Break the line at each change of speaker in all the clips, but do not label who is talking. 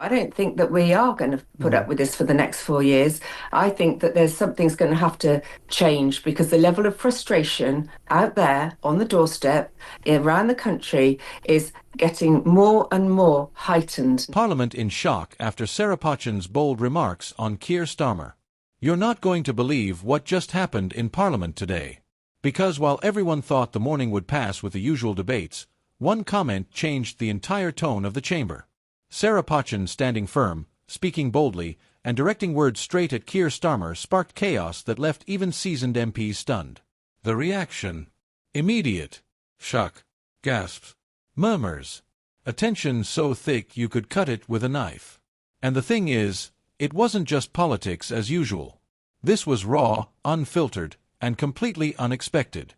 I don't think that we are going to put up
Mm.
with this for the next 4 years. I think that there's something's going to have to change because the level of frustration out there on the doorstep around the country is getting more and more heightened.
Parliament in shock after Sarah Pochin's bold remarks on Keir Starmer. You're not going to believe what just happened in Parliament today. Because while everyone thought the morning would pass with the usual debates, one comment changed the entire tone of the chamber. Sarah Pochin standing firm, speaking boldly, and directing words straight at Keir Starmer sparked chaos that left even seasoned MPs stunned. The reaction: immediate. Shock. Gasps. Murmurs. Attention so thick you could cut it with a knife. And the thing is, it wasn't just politics as usual. This was raw, unfiltered, and completely unexpected.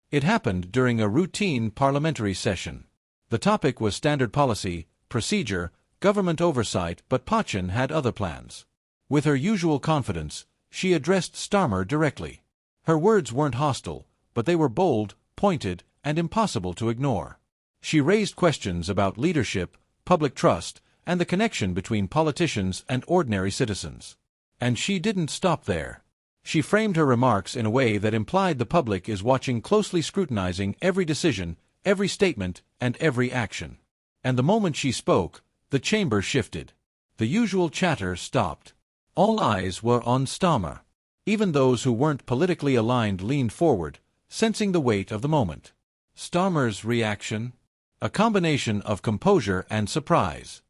It happened during a routine parliamentary session. The topic was standard policy, procedure, government oversight, but Pochin had other plans. With her usual confidence, she addressed Starmer directly. Her words weren't hostile, but they were bold, pointed, and impossible to ignore. She raised questions about leadership, public trust, and the connection between politicians and ordinary citizens. And she didn't stop there. She framed her remarks in a way that implied the public is watching, closely scrutinizing every decision, every statement, and every action. And the moment she spoke, the chamber shifted. The usual chatter stopped. All eyes were on Starmer. Even those who weren't politically aligned leaned forward, sensing the weight of the moment. Starmer's reaction? A combination of composure and surprise.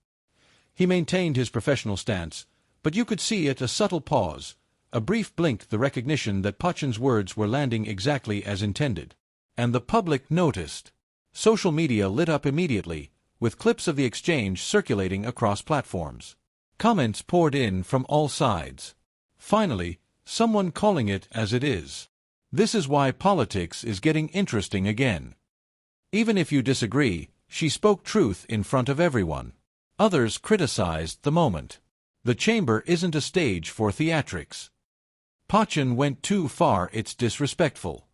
He maintained his professional stance, but you could see it, a subtle pause, a brief blink, the recognition that Pochin's words were landing exactly as intended. And the public noticed. Social media lit up immediately, with clips of the exchange circulating across platforms. Comments poured in from all sides. Finally, someone calling it as it is. This is why politics is getting interesting again. Even if you disagree, she spoke truth in front of everyone. Others criticized the moment. The chamber isn't a stage for theatrics. Pochin went too far, it's disrespectful.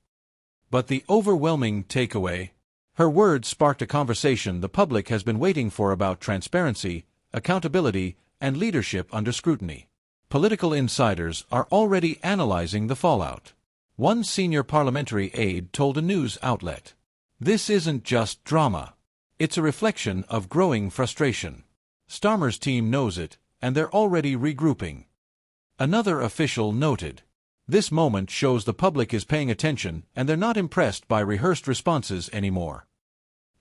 But the overwhelming takeaway? Her words sparked a conversation the public has been waiting for about transparency, accountability, and leadership under scrutiny. Political insiders are already analyzing the fallout. One senior parliamentary aide told a news outlet, "This isn't just drama. It's a reflection of growing frustration. Starmer's team knows it, and they're already regrouping." Another official noted, "This moment shows the public is paying attention and they're not impressed by rehearsed responses anymore."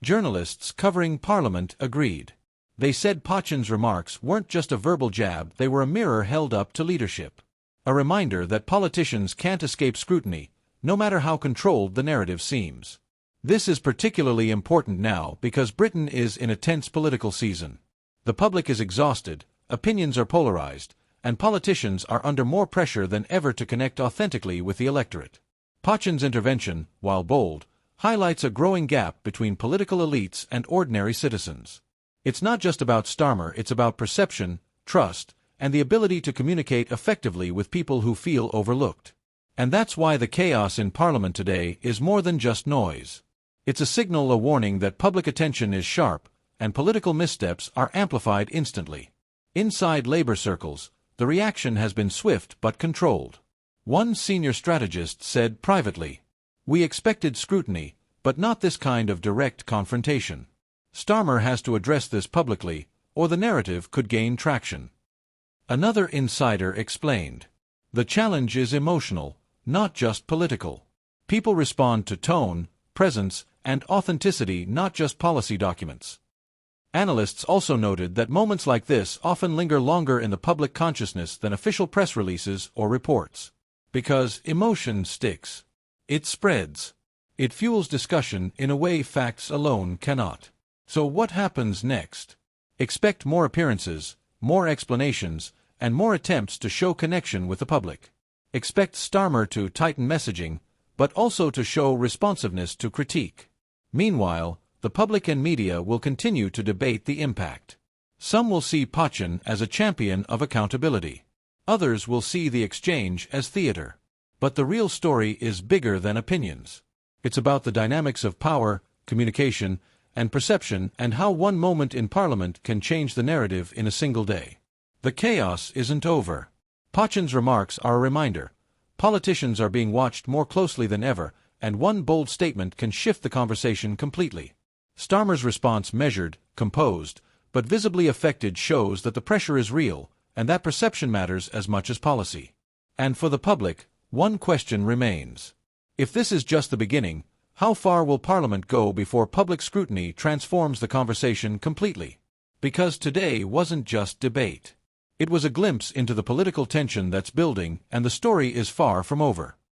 Journalists covering Parliament agreed. They said Pochin's remarks weren't just a verbal jab, they were a mirror held up to leadership. A reminder that politicians can't escape scrutiny, no matter how controlled the narrative seems. This is particularly important now because Britain is in a tense political season. The public is exhausted, opinions are polarized, and politicians are under more pressure than ever to connect authentically with the electorate. Pochin's intervention, while bold, highlights a growing gap between political elites and ordinary citizens. It's not just about Starmer, it's about perception, trust, and the ability to communicate effectively with people who feel overlooked. And that's why the chaos in Parliament today is more than just noise. It's a signal, a warning that public attention is sharp, and political missteps are amplified instantly. Inside labor circles, the reaction has been swift but controlled. One senior strategist said privately, "We expected scrutiny, but not this kind of direct confrontation. Starmer has to address this publicly, or the narrative could gain traction." Another insider explained, "The challenge is emotional, not just political. People respond to tone, presence, and authenticity, not just policy documents." Analysts also noted that moments like this often linger longer in the public consciousness than official press releases or reports. Because emotion sticks. It spreads. It fuels discussion in a way facts alone cannot. So what happens next? Expect more appearances, more explanations, and more attempts to show connection with the public. Expect Starmer to tighten messaging, but also to show responsiveness to critique. Meanwhile, the public and media will continue to debate the impact. Some will see Pochin as a champion of accountability. Others will see the exchange as theater. But the real story is bigger than opinions. It's about the dynamics of power, communication, and perception, and how one moment in Parliament can change the narrative in a single day. The chaos isn't over. Pochin's remarks are a reminder. Politicians are being watched more closely than ever, and one bold statement can shift the conversation completely. Starmer's response, measured, composed, but visibly affected, shows that the pressure is real, and that perception matters as much as policy. And for the public, one question remains. If this is just the beginning, how far will Parliament go before public scrutiny transforms the conversation completely? Because today wasn't just debate. It was a glimpse into the political tension that's building, and the story is far from over.